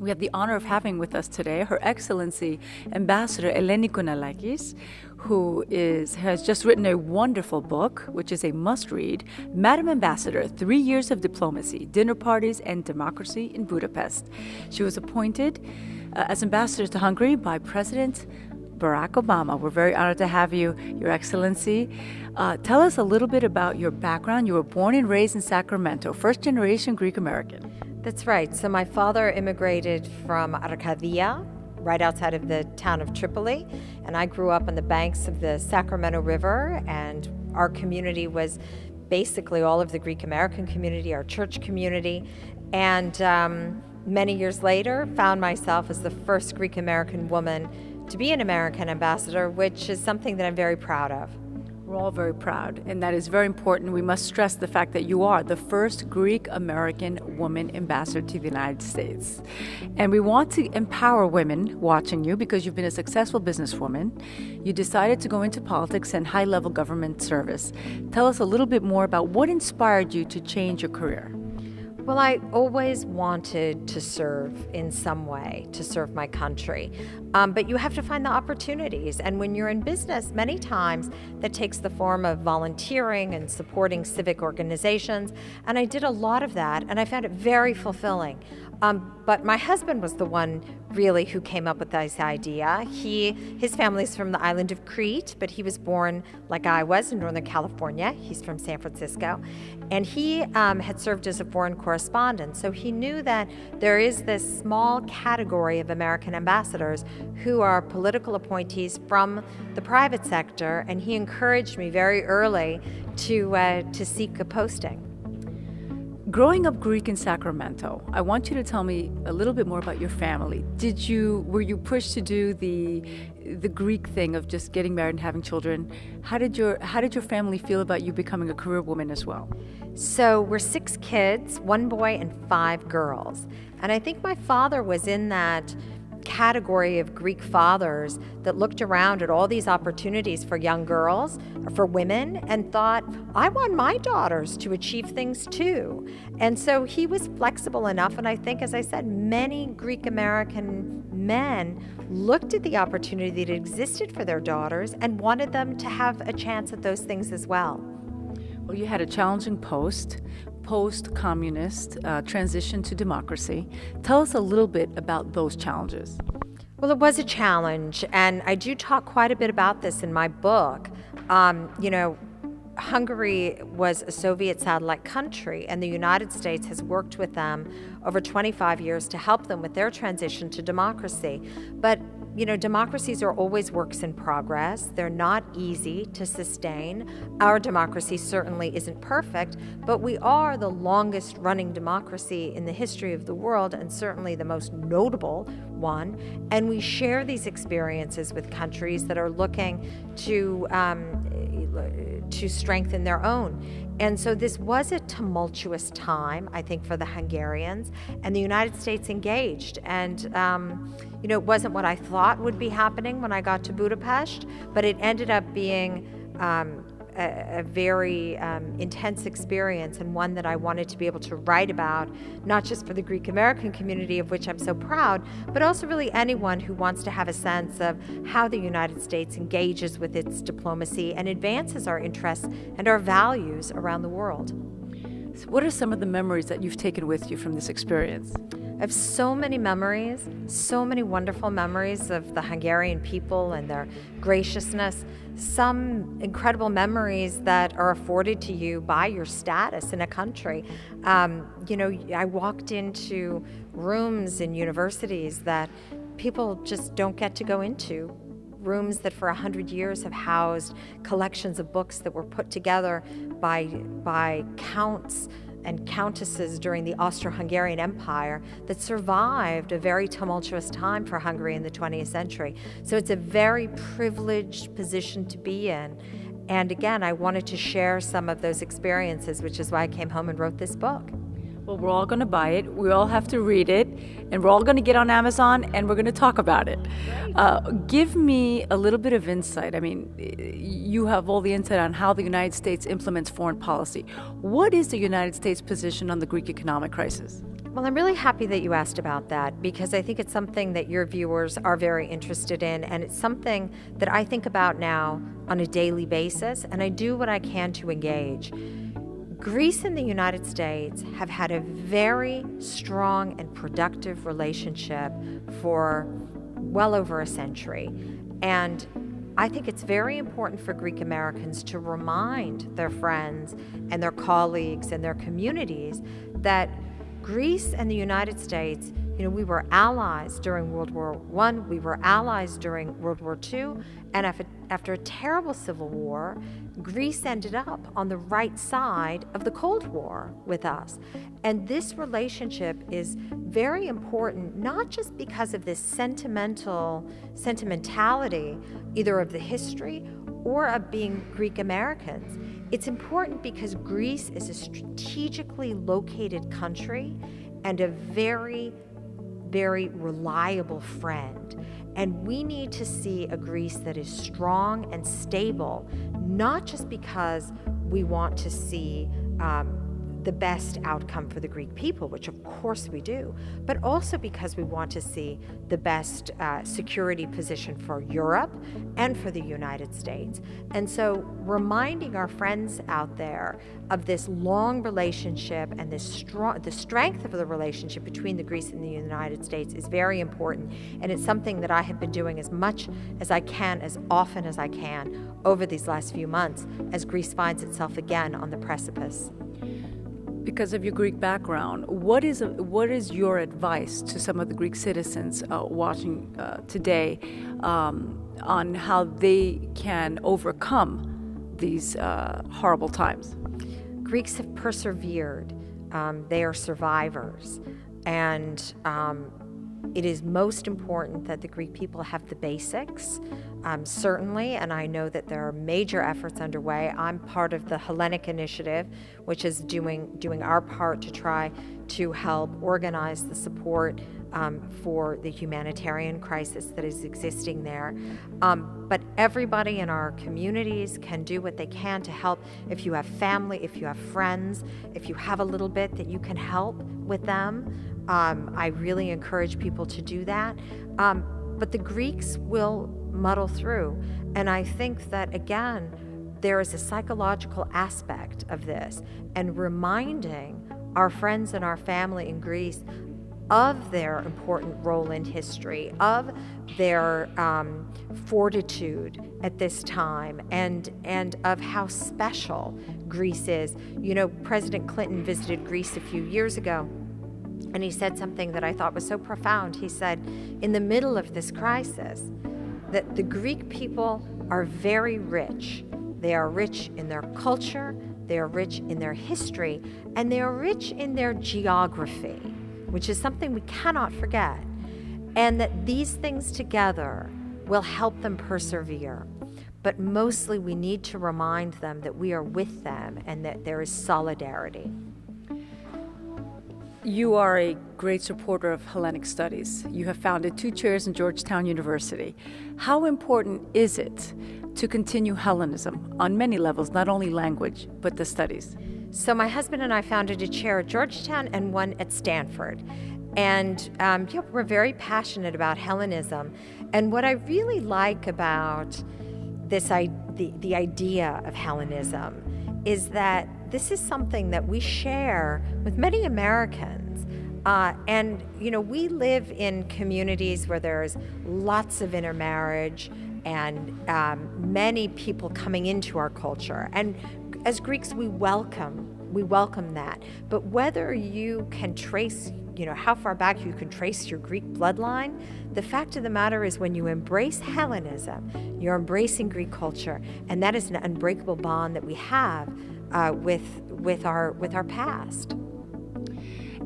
We have the honor of having with us today Her Excellency Ambassador Eleni Kunalaki, who has just written a wonderful book, which is a must-read, Madam Ambassador, 3 Years of Diplomacy, Dinner Parties and Democracy in Budapest. She was appointed as ambassador to Hungary by President Barack Obama. We're very honored to have you, Your Excellency. Tell us a little bit about your background. You were born and raised in Sacramento, first-generation Greek-American. That's right. So my father immigrated from Arcadia, right outside of the town of Tripoli, and I grew up on the banks of the Sacramento River, and our community was basically all of the Greek-American community, our church community, and many years later found myself as the first Greek-American woman to be an American ambassador, which is something that I'm very proud of. We're all very proud, and that is very important. We must stress the fact that you are the first Greek-American woman ambassador to the United States. And we want to empower women watching you because you've been a successful businesswoman. You decided to go into politics and high-level government service. Tell us a little bit more about what inspired you to change your career. Well, I always wanted to serve in some way, to serve my country. But you have to find the opportunities. And when you're in business, many times that takes the form of volunteering and supporting civic organizations. And I did a lot of that, and I found it very fulfilling. But my husband was the one really who came up with this idea. His family's from the island of Crete, but he was born, like I was, in Northern California. He's from San Francisco. And he had served as a foreign correspondent. So he knew that there is this small category of American ambassadors who are political appointees from the private sector. And he encouraged me very early to seek a posting. Growing up Greek in Sacramento, I want you to tell me a little bit more about your family. Were you pushed to do the Greek thing of just getting married and having children? How did your family feel about you becoming a career woman as well? So we're 6 kids, 1 boy and 5 girls. And I think my father was in that category of Greek fathers that looked around at all these opportunities for young girls, for women, and thought, I want my daughters to achieve things too. And so he was flexible enough, and I think, as I said, many Greek-American men looked at the opportunity that existed for their daughters and wanted them to have a chance at those things as well. Well, you had a challenging post-communist transition to democracy. Tell us a little bit about those challenges. Well, it was a challenge, and I do talk quite a bit about this in my book. Hungary was a Soviet satellite country, and the United States has worked with them over 25 years to help them with their transition to democracy. But democracies are always works in progress. They're not easy to sustain. Our democracy certainly isn't perfect, but we are the longest running democracy in the history of the world, and certainly the most notable one. And we share these experiences with countries that are looking to strengthen their own. And so this was a tumultuous time, I think, for the Hungarians, and the United States engaged. And it wasn't what I thought would be happening when I got to Budapest, but it ended up being a very intense experience, and one that I wanted to be able to write about, not just for the Greek-American community, of which I'm so proud, but also really anyone who wants to have a sense of how the United States engages with its diplomacy and advances our interests and our values around the world. So what are some of the memories that you've taken with you from this experience? I have so many memories, so many wonderful memories of the Hungarian people and their graciousness. Some incredible memories that are afforded to you by your status in a country. I walked into rooms in universities that people just don't get to go into. Rooms that for 100 years have housed collections of books that were put together by counts and countesses during the Austro-Hungarian Empire that survived a very tumultuous time for Hungary in the 20th century. So it's a very privileged position to be in. And again, I wanted to share some of those experiences, which is why I came home and wrote this book. Well, we're all going to buy it. We all have to read it. And we're all going to get on Amazon and we're going to talk about it. Give me a little bit of insight. I mean, you have all the insight on how the United States implements foreign policy. What is the United States position on the Greek economic crisis? Well, I'm really happy that you asked about that, because I think it's something that your viewers are very interested in, and it's something that I think about now on a daily basis, and I do what I can to engage. Greece and the United States have had a very strong and productive relationship for well over a century, and I think it's very important for Greek Americans to remind their friends and their colleagues and their communities that Greece and the United States, we were allies during World War I, we were allies during World War II, and after a terrible civil war, Greece ended up on the right side of the Cold War with us. And this relationship is very important, not just because of this sentimentality, either of the history or of being Greek Americans. It's important because Greece is a strategically located country and a very, very reliable friend. And we need to see a Greece that is strong and stable, not just because we want to see the best outcome for the Greek people, which of course we do, but also because we want to see the best security position for Europe and for the United States. And so reminding our friends out there of this long relationship and the strength of the relationship between the Greece and the United States is very important. And it's something that I have been doing as much as I can, as often as I can, over these last few months, as Greece finds itself again on the precipice. Because of your Greek background, what is your advice to some of the Greek citizens watching today on how they can overcome these horrible times? Greeks have persevered. They are survivors. And it is most important that the Greek people have the basics, certainly, and I know that there are major efforts underway. I'm part of the Hellenic Initiative, which is doing our part to try to help organize the support for the humanitarian crisis that is existing there. But everybody in our communities can do what they can to help. If you have family, if you have friends, if you have a little bit that you can help with them, I really encourage people to do that. But the Greeks will muddle through. And I think that, again, there is a psychological aspect of this, and reminding our friends and our family in Greece of their important role in history, of their fortitude at this time, and of how special Greece is. President Clinton visited Greece a few years ago, and he said something that I thought was so profound. He said, in the middle of this crisis, that the Greek people are very rich. They are rich in their culture, they are rich in their history, and they are rich in their geography, which is something we cannot forget. And that these things together will help them persevere. But mostly we need to remind them that we are with them and that there is solidarity. You are a great supporter of Hellenic studies. You have founded 2 chairs in Georgetown University. How important is it to continue Hellenism on many levels, not only language, but the studies? So my husband and I founded a chair at Georgetown and one at Stanford. And we're very passionate about Hellenism. And what I really like about the idea of Hellenism is that this is something that we share with many Americans. And we live in communities where there's lots of intermarriage and many people coming into our culture. And as Greeks, we welcome that. But whether you can trace, how far back you can trace your Greek bloodline, the fact of the matter is when you embrace Hellenism, you're embracing Greek culture, and that is an unbreakable bond that we have with our past.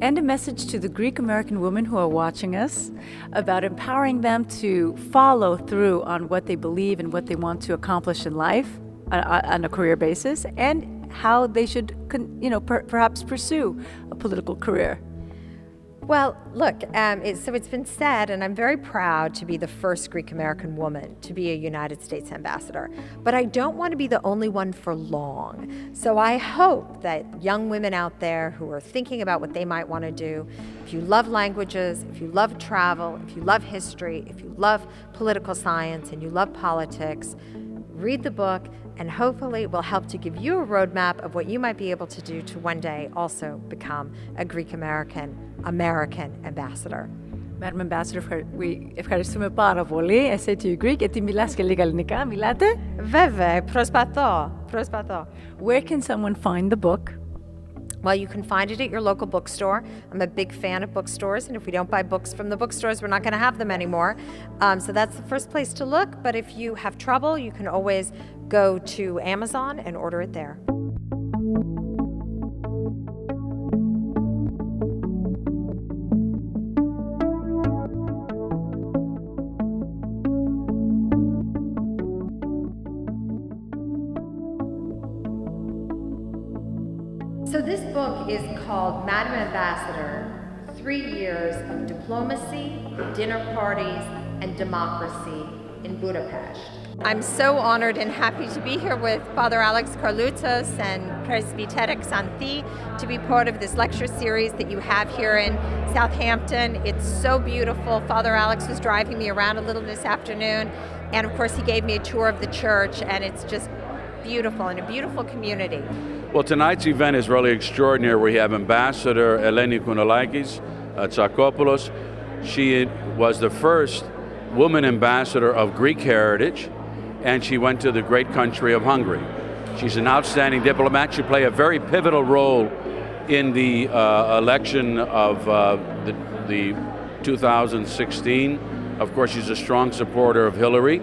And a message to the Greek American women who are watching us about empowering them to follow through on what they believe and what they want to accomplish in life on a career basis, and how they should perhaps pursue a political career. Well, look, so it's been said, and I'm very proud to be the first Greek-American woman to be a United States ambassador, but I don't want to be the only one for long. So I hope that young women out there who are thinking about what they might want to do, if you love languages, if you love travel, if you love history, if you love political science and you love politics, read the book, and hopefully it will help to give you a roadmap of what you might be able to do to one day also become a Greek-American ambassador. Madam Ambassador, ευχαριστούμε πάρα πολύ. I say to you Greek, γιατί μιλάς και λίγα ελληνικά. Μιλάτε? Βέβαια, προσπαθώ. Where can someone find the book? Well, you can find it at your local bookstore. I'm a big fan of bookstores, and if we don't buy books from the bookstores, we're not going to have them anymore. So that's the first place to look, but if you have trouble, you can always go to Amazon and order it there. So this book is called Madam Ambassador, 3 Years of Diplomacy, Dinner Parties, and Democracy in Budapest. I'm so honored and happy to be here with Father Alex Carloutos and Presby Xanthi to be part of this lecture series that you have here in Southampton. It's so beautiful. Father Alex was driving me around a little this afternoon, and of course he gave me a tour of the church, and it's just beautiful and a beautiful community. Well, tonight's event is really extraordinary. We have Ambassador Eleni Kunalaki, Tsakopoulos. She was the first woman ambassador of Greek heritage, and she went to the great country of Hungary. She's an outstanding diplomat. She played a very pivotal role in the election of the 2016. Of course, she's a strong supporter of Hillary,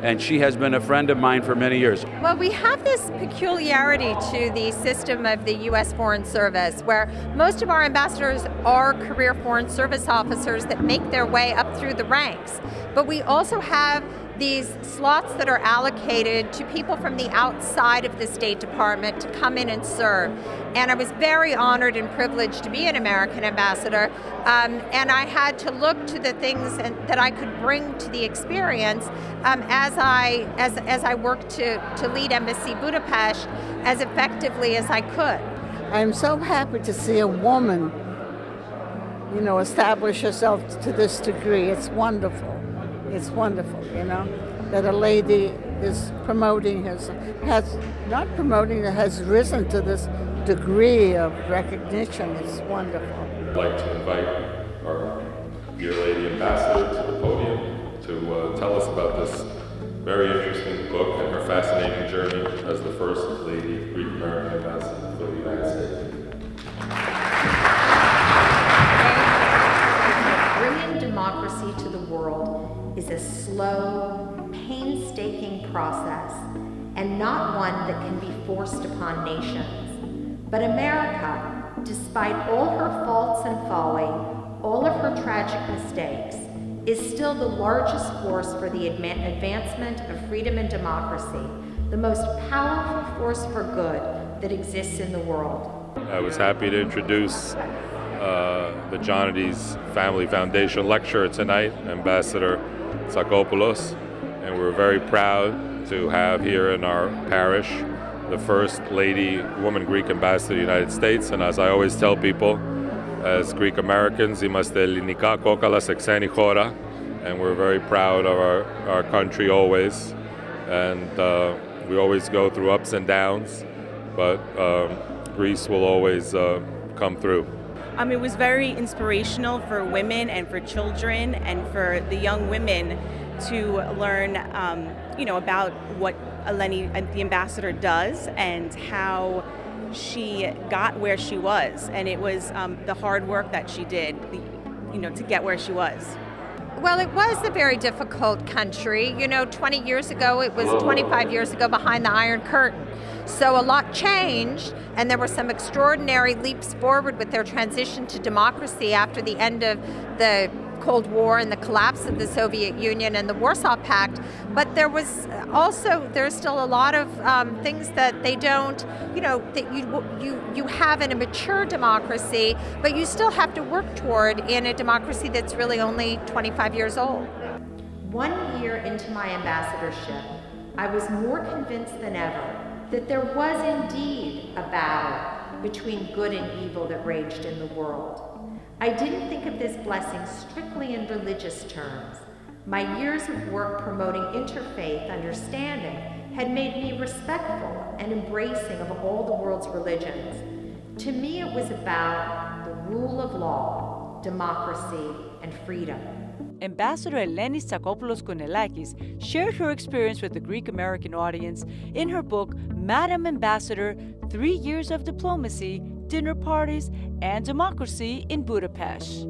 and she has been a friend of mine for many years. Well, we have this peculiarity to the system of the U.S. Foreign Service, where most of our ambassadors are career Foreign Service officers that make their way up through the ranks. But we also have these slots that are allocated to people from the outside of the State Department to come in and serve. And I was very honored and privileged to be an American ambassador. And I had to look to the things that I could bring to the experience as I worked to lead Embassy Budapest as effectively as I could. I'm so happy to see a woman, establish herself to this degree. It's wonderful. It's wonderful, that a lady is has risen to this degree of recognition. It's wonderful. I'd like to invite our dear lady ambassador to the podium to tell us about this very interesting book and her fascinating journey as the first lady Greek-American ambassador for the United States. Bringing democracy to the world is a slow, painstaking process, and not one that can be forced upon nations. But America, despite all her faults and folly, all of her tragic mistakes, is still the largest force for the advancement of freedom and democracy, the most powerful force for good that exists in the world. I was happy to introduce the Johnny's Family Foundation lecturer tonight, Ambassador Tsakopoulos, and we're very proud to have here in our parish the first lady woman Greek ambassador to the United States. And as I always tell people, as Greek Americans, είμαστε ελληνικά κόκαλα σε ξένη χώρα, and we're very proud of our country always, and we always go through ups and downs, but Greece will always come through. It was very inspirational for women and for children and for the young women to learn, about what Eleni, the ambassador, does and how she got where she was. And it was the hard work that she did, to get where she was. Well, it was a very difficult country. 20 years ago, it was 25 years ago behind the Iron Curtain. So a lot changed, and there were some extraordinary leaps forward with their transition to democracy after the end of the Cold War and the collapse of the Soviet Union and the Warsaw Pact, but there's still a lot of things that they don't, that you have in a mature democracy, but you still have to work toward in a democracy that's really only 25 years old. 1 year into my ambassadorship, I was more convinced than ever that there was indeed a battle between good and evil that raged in the world. I didn't think of this blessing strictly in religious terms. My years of work promoting interfaith understanding had made me respectful and embracing of all the world's religions. To me, it was about the rule of law, democracy, and freedom. Ambassador Eleni Kunalákis shared her experience with the Greek-American audience in her book, Madam Ambassador, 3 Years of Diplomacy, Dinner Parties, and Democracy in Budapest.